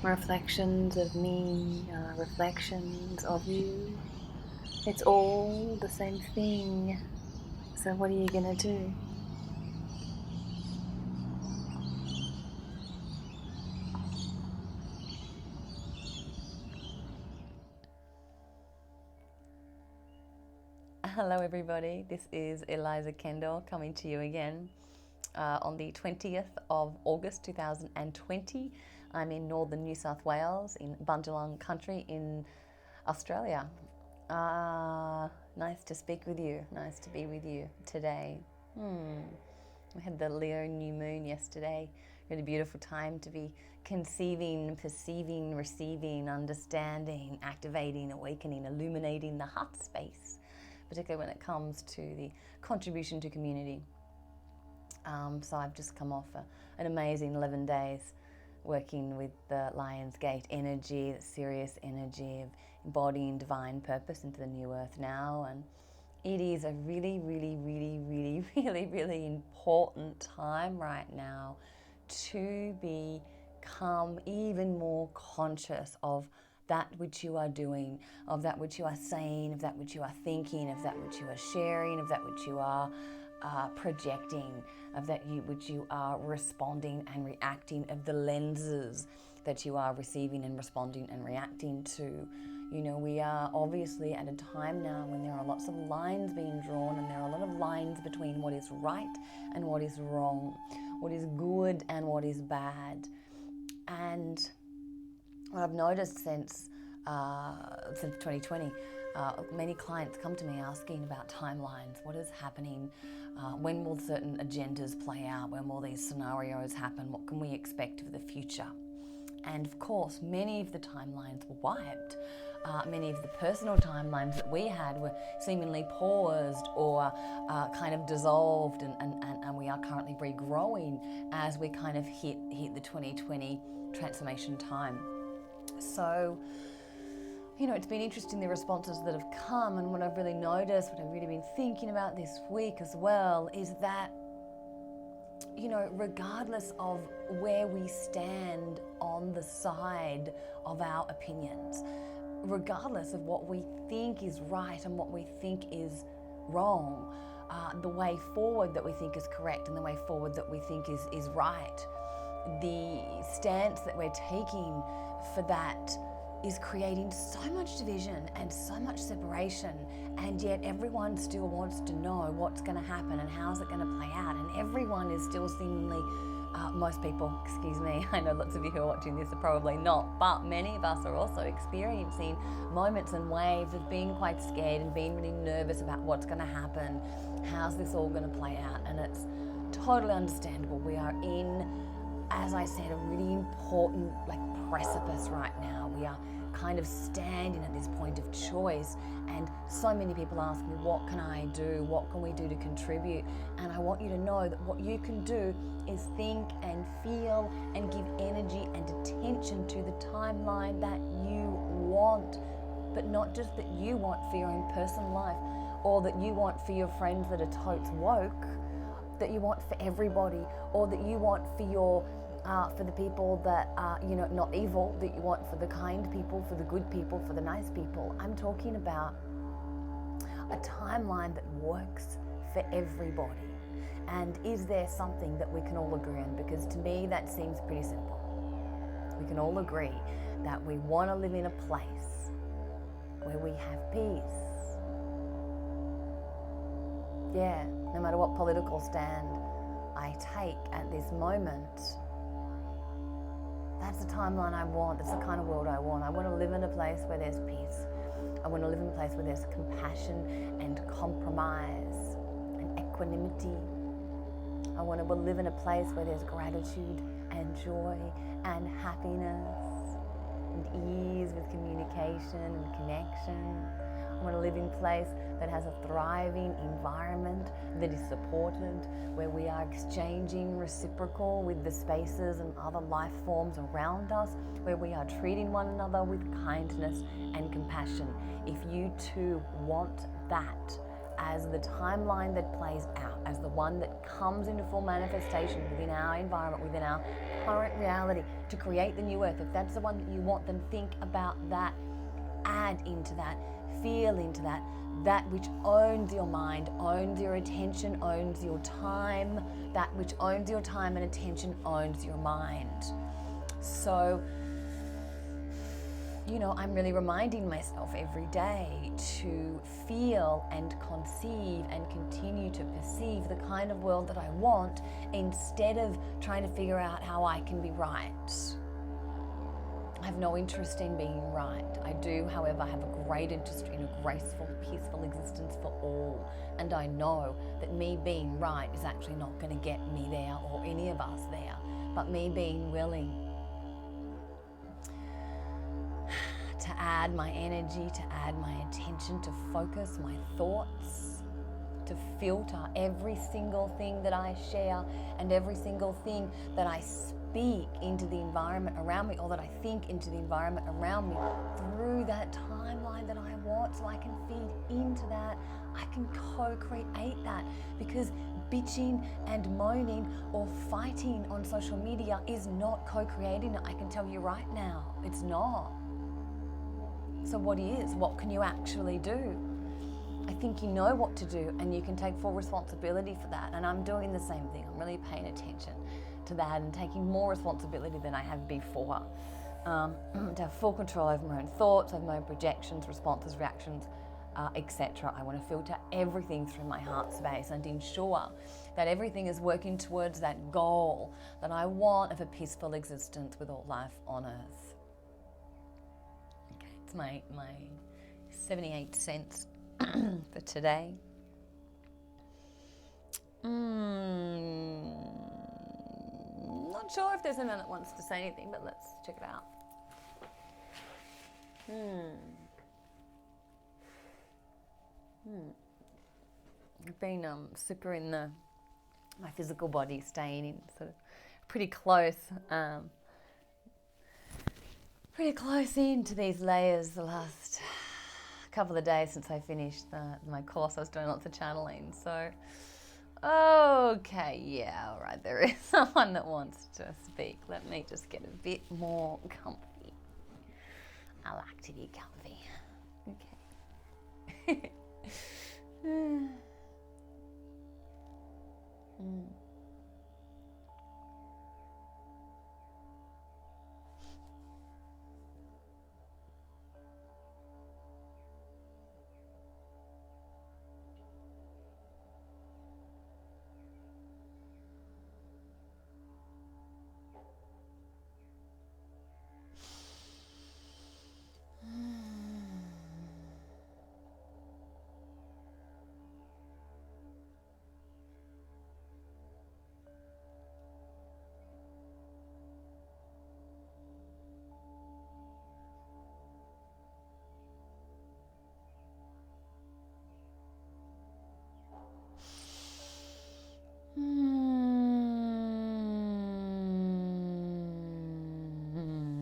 reflections of me, reflections of you. It's all the same thing. So what are you going to do? Hello everybody, this is Eliza Kendall coming to you again on the 20th of August 2020. I'm in northern New South Wales in Bundjalung country in Australia. Nice to speak with you, nice to be with you today. We had the Leo new moon yesterday. Really beautiful time to be conceiving, perceiving, receiving, understanding, activating, awakening, illuminating the heart space, particularly when it comes to the contribution to community. So I've just come off an amazing 11 days working with the Lion's Gate energy, the serious energy of embodying divine purpose into the new earth now. And it is a really, really, really, really, really, really important time right now to become even more conscious of that which you are doing, of that which you are saying, of that which you are thinking, of that which you are sharing, of that which you are projecting, of that which you are responding and reacting, of the lenses that you are receiving and responding and reacting to. You know, we are obviously at a time now when there are lots of lines being drawn, and there are a lot of lines between what is right and what is wrong, what is good and what is bad. And what I've noticed since 2020, many clients come to me asking about timelines. What is happening? When will certain agendas play out? When will these scenarios happen? What can we expect for the future? And of course, many of the timelines were wiped. Many of the personal timelines that we had were seemingly paused or kind of dissolved, and we are currently regrowing as we kind of hit the 2020 transformation time. So, you know, it's been interesting the responses that have come, and what I've really noticed, what I've really been thinking about this week as well, is that, you know, regardless of where we stand on the side of our opinions, regardless of what we think is right and what we think is wrong, the way forward that we think is correct and the way forward that we think is right, the stance that we're taking for that is creating so much division and so much separation, and yet everyone still wants to know what's going to happen and how's it going to play out, and everyone is still seemingly, most people, excuse me, I know lots of you who are watching this are probably not, but many of us are also experiencing moments and waves of being quite scared and being really nervous about what's going to happen, how's this all going to play out, and it's totally understandable. We are in, as I said, a really important precipice right now. We are kind of standing at this point of choice, and so many people ask me, what can I do? What can we do to contribute? And I want you to know that what you can do is think and feel and give energy and attention to the timeline that you want, but not just that you want for your own personal life, or that you want for your friends that are totes woke, that you want for everybody, or that you want for your for the people that are, you know, not evil, that you want for the kind people, for the good people, for the nice people. I'm talking about a timeline that works for everybody. And is there something that we can all agree on? Because to me, that seems pretty simple. We can all agree that we want to live in a place where we have peace. Yeah, no matter what political stand I take at this moment, that's the timeline I want. That's the kind of world I want. I want to live in a place where there's peace. I want to live in a place where there's compassion and compromise and equanimity. I want to live in a place where there's gratitude and joy and happiness and ease with communication and connection. I want to live in a place that has a thriving environment that is supported, where we are exchanging reciprocal with the spaces and other life forms around us, where we are treating one another with kindness and compassion. If you too want that as the timeline that plays out, as the one that comes into full manifestation within our environment, within our current reality, to create the new earth. If that's the one that you want, then think about that, add into that, feel into that, that which owns your mind, owns your attention, owns your time, that which owns your time and attention owns your mind. So, I'm really reminding myself every day to feel and conceive and continue to perceive the kind of world that I want, instead of trying to figure out how I can be right. I have no interest in being right. I do, however, have a great interest in a graceful, peaceful existence for all. And I know that me being right is actually not going to get me there, or any of us there, but me being willing to add my energy, to add my attention, to focus my thoughts, to filter every single thing that I share and every single thing that I speak into the environment around me, or that I think into the environment around me, through that timeline that I want, so I can feed into that, I can co-create that. Because bitching and moaning or fighting on social media is not co-creating it. I can tell you right now, it's not. So what is? What can you actually do? I think you know what to do, and you can take full responsibility for that. And I'm doing the same thing. I'm really paying attention to that and taking more responsibility than I have before. To have full control over my own thoughts, over my own projections, responses, reactions, etc. I want to filter everything through my heart space and ensure that everything is working towards that goal that I want of a peaceful existence with all life on earth. My 78 cents for today. Not sure if there's anyone that wants to say anything, but let's check it out. I've been super in my physical body, staying in sort of pretty close into these layers the last couple of days since I finished my course. I was doing lots of channeling. So, okay, yeah, all right, there is someone that wants to speak. Let me just get a bit more comfy. I like to be comfy. Okay.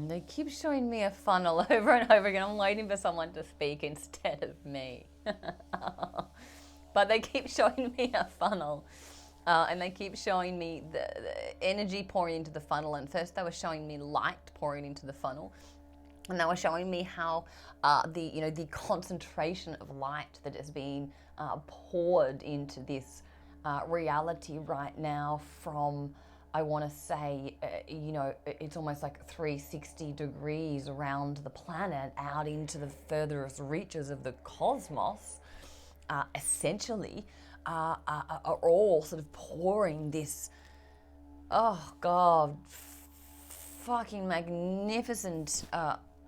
They keep showing me a funnel over and over again. I'm waiting for someone to speak instead of me. But they keep showing me a funnel. And they keep showing me the energy pouring into the funnel. And first they were showing me light pouring into the funnel. And they were showing me how the concentration of light that is being poured into this reality right now from, I want to say, it's almost like 360 degrees around the planet, out into the furthest reaches of the cosmos, essentially, are all sort of pouring this, oh God, fucking magnificent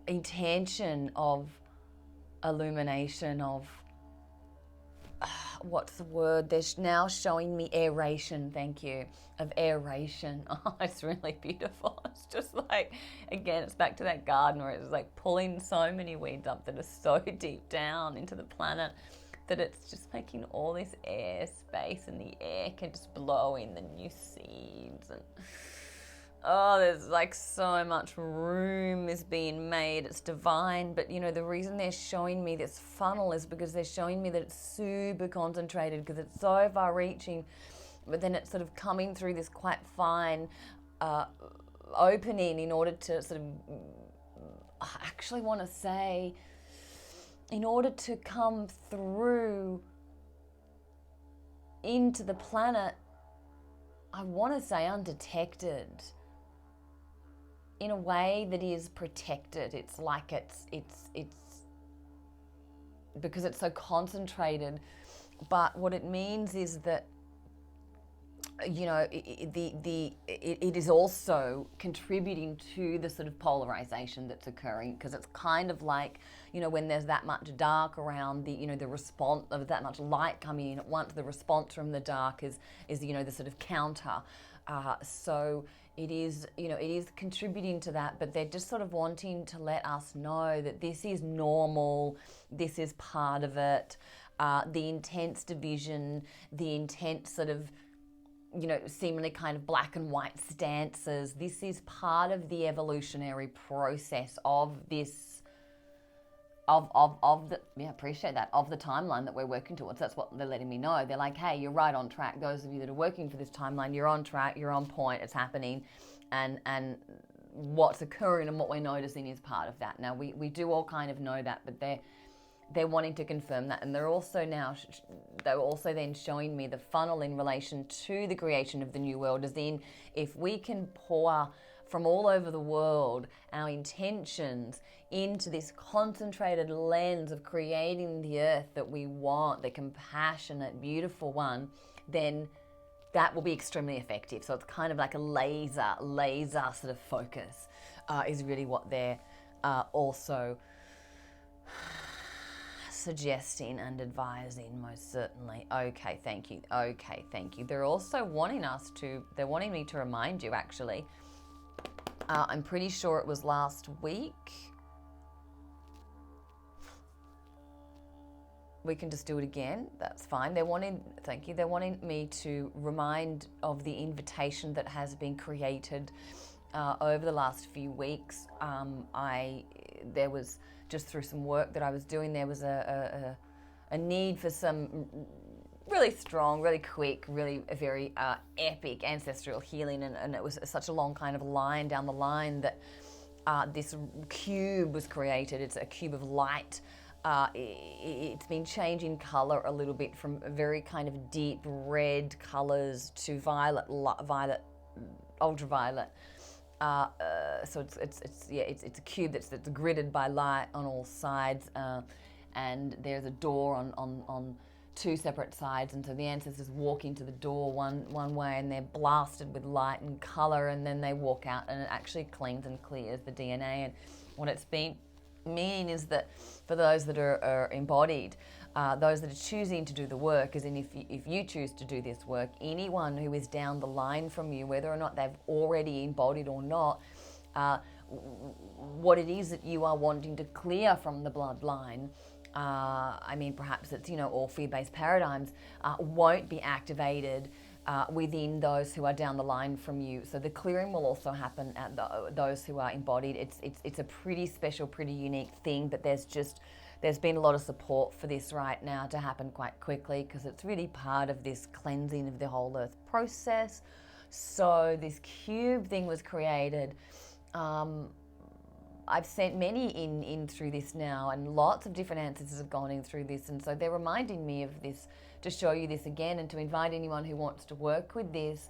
intention of illumination, of what's the word? They're now showing me aeration, thank you, of aeration. Oh, it's really beautiful. It's just like, again, it's back to that garden where it's like pulling so many weeds up that are so deep down into the planet that it's just making all this air space, and the air can just blow in the new seeds. And oh, there's like so much room is being made. It's divine. But, the reason they're showing me this funnel is because they're showing me that it's super concentrated because it's so far reaching. But then it's sort of coming through this quite fine opening in order to sort of, I actually want to say, in order to come through into the planet, I want to say undetected, in a way that is protected. It's like it's because it's so concentrated. But what it means is that, it is also contributing to the sort of polarization that's occurring, because it's kind of like, when there's that much dark around the response of that much light coming in at once, the response from the dark is the sort of counter. So it is contributing to that, but they're just sort of wanting to let us know that this is normal, this is part of it. The intense division, the intense sort of, seemingly kind of black and white stances. This is part of the evolutionary process of this, of the, appreciate that, of the timeline that we're working towards. That's what they're letting me know. They're like, hey, you're right on track. Those of you that are working for this timeline, you're on track, you're on point, it's happening. And what's occurring and what we're noticing is part of that. Now, we do all kind of know that, but they're wanting to confirm that. And they're also then showing me the funnel in relation to the creation of the new world, as in, if we can pour from all over the world our intentions into this concentrated lens of creating the earth that we want, the compassionate, beautiful one, then that will be extremely effective. So it's kind of like a laser sort of focus is really what they're also suggesting and advising, most certainly. Okay, thank you. They're also wanting me to remind you, actually, I'm pretty sure it was last week. We can just do it again, that's fine. They're wanting me to remind of the invitation that has been created over the last few weeks. There was, just through some work that I was doing, there was a need for some really strong, really quick, really very epic ancestral healing, and it was such a long kind of line down the line that this cube was created. It's a cube of light. It's been changing color a little bit from very kind of deep red colors to violet, ultraviolet. So it's a cube that's gridded by light on all sides, and there's a door on two separate sides, and so the ancestors walk into the door one way, and they're blasted with light and color, and then they walk out, and it actually cleans and clears the DNA. And what it's been meaning is that for those that are embodied, those that are choosing to do the work, as in if you choose to do this work, anyone who is down the line from you, whether or not they've already embodied or not, what it is that you are wanting to clear from the bloodline, perhaps it's, all fear-based paradigms, won't be activated within those who are down the line from you. So the clearing will also happen at those who are embodied. It's a pretty special, pretty unique thing, but there's been a lot of support for this right now to happen quite quickly, because it's really part of this cleansing of the whole earth process. So this cube thing was created. I've sent many in through this now, and lots of different ancestors have gone in through this, and so they're reminding me of this, to show you this again, and to invite anyone who wants to work with this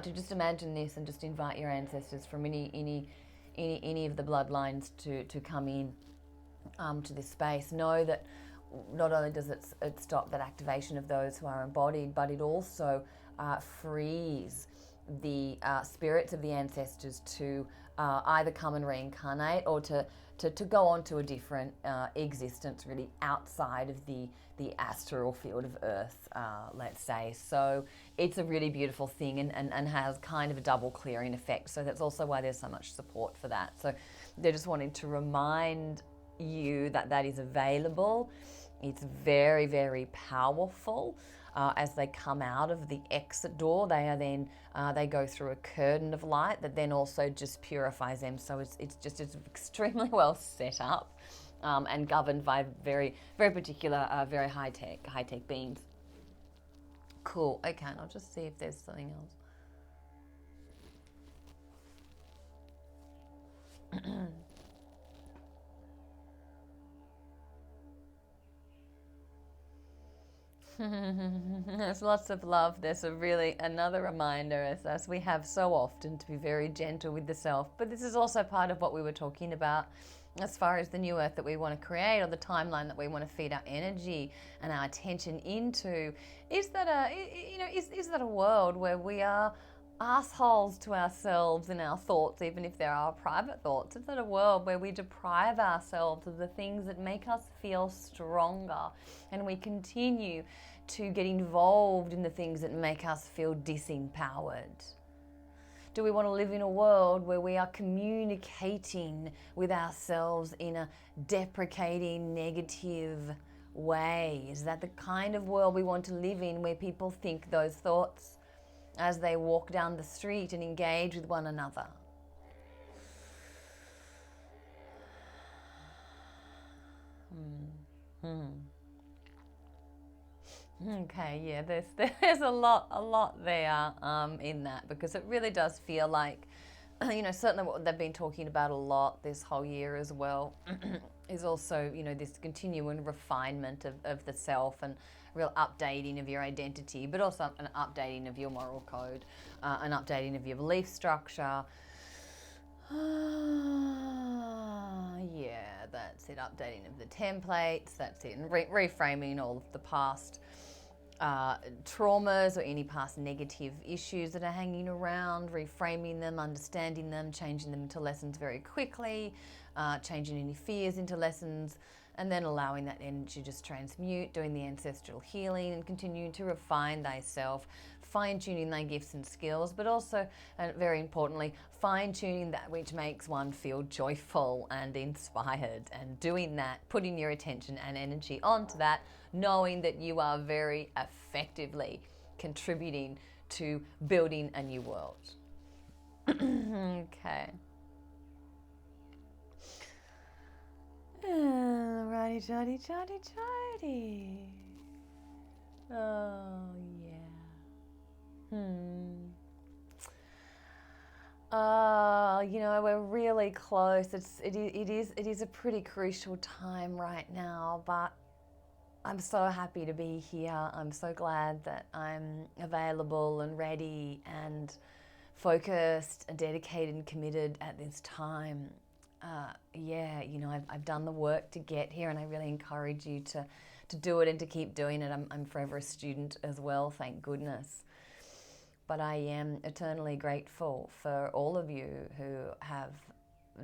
to just imagine this and just invite your ancestors from any of the bloodlines to come in to this space. Know that not only does it stop that activation of those who are embodied, but it also frees the spirits of the ancestors to either come and reincarnate, or to go on to a different existence, really outside of the astral field of Earth, let's say. So it's a really beautiful thing, and has kind of a double clearing effect. So that's also why there's so much support for that. So they're just wanting to remind you that is available. It's very, very powerful. As they come out of the exit door, they are then they go through a curtain of light that then also just purifies them. So it's extremely well set up and governed by very, very particular, very high tech beings. Cool. Okay, and I'll just see if there's something else. There's lots of love. There's another reminder as we have so often to be very gentle with the self. But this is also part of what we were talking about as far as the new earth that we want to create, or the timeline that we want to feed our energy and our attention into. Is that a world where we are assholes to ourselves in our thoughts, even if there are private thoughts? Is that a world where we deprive ourselves of the things that make us feel stronger, and we continue to get involved in the things that make us feel disempowered? Do we want to live in a world where we are communicating with ourselves in a deprecating, negative way? Is that the kind of world we want to live in, where people think those thoughts as they walk down the street and engage with one another? Okay, yeah, there's a lot there in that, because it really does feel like, certainly what they've been talking about a lot this whole year as well is also, this continuing refinement of the self, and real updating of your identity, but also an updating of your moral code, an updating of your belief structure. Yeah, that's it. Updating of the templates, that's it. And reframing all of the past traumas or any past negative issues that are hanging around, reframing them, understanding them, changing them into lessons very quickly, changing any fears into lessons, and then allowing that energy just transmute, doing the ancestral healing and continuing to refine thyself, fine-tuning thy gifts and skills, but also, and very importantly, fine-tuning that which makes one feel joyful and inspired, and doing that, putting your attention and energy onto that, knowing that you are very effectively contributing to building a new world. Okay. Righty. Oh, yeah. We're really close. It is a pretty crucial time right now, but I'm so happy to be here. I'm so glad that I'm available and ready and focused and dedicated and committed at this time. I've done the work to get here, and I really encourage you to do it and to keep doing it. I'm forever a student as well, thank goodness. But I am eternally grateful for all of you who have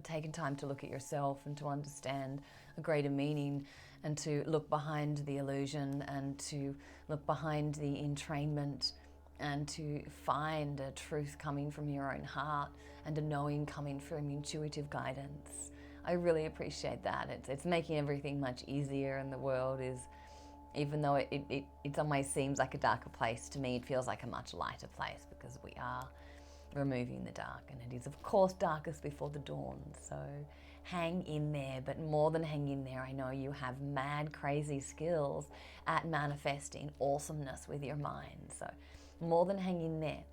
taken time to look at yourself and to understand a greater meaning, and to look behind the illusion, and to look behind the entrainment, and to find a truth coming from your own heart, and a knowing coming from intuitive guidance. I really appreciate that. It's making everything much easier, and the world is, even though it some ways seems like a darker place, to me it feels like a much lighter place, because we are removing the dark, and it is of course darkest before the dawn. So hang in there, but more than hang in there, I know you have mad crazy skills at manifesting awesomeness with your mind. So more than hang in there.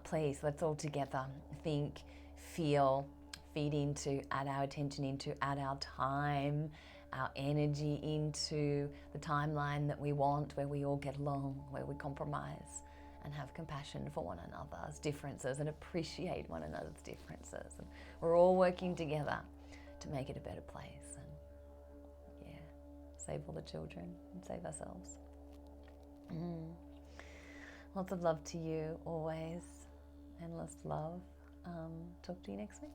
Please, let's all together think, feel, feed into, add our attention into, add our time, our energy into the timeline that we want, where we all get along, where we compromise and have compassion for one another's differences and appreciate one another's differences. And we're all working together to make it a better place. And yeah, save all the children and save ourselves. Lots of love to you always. Endless love. Talk to you next week.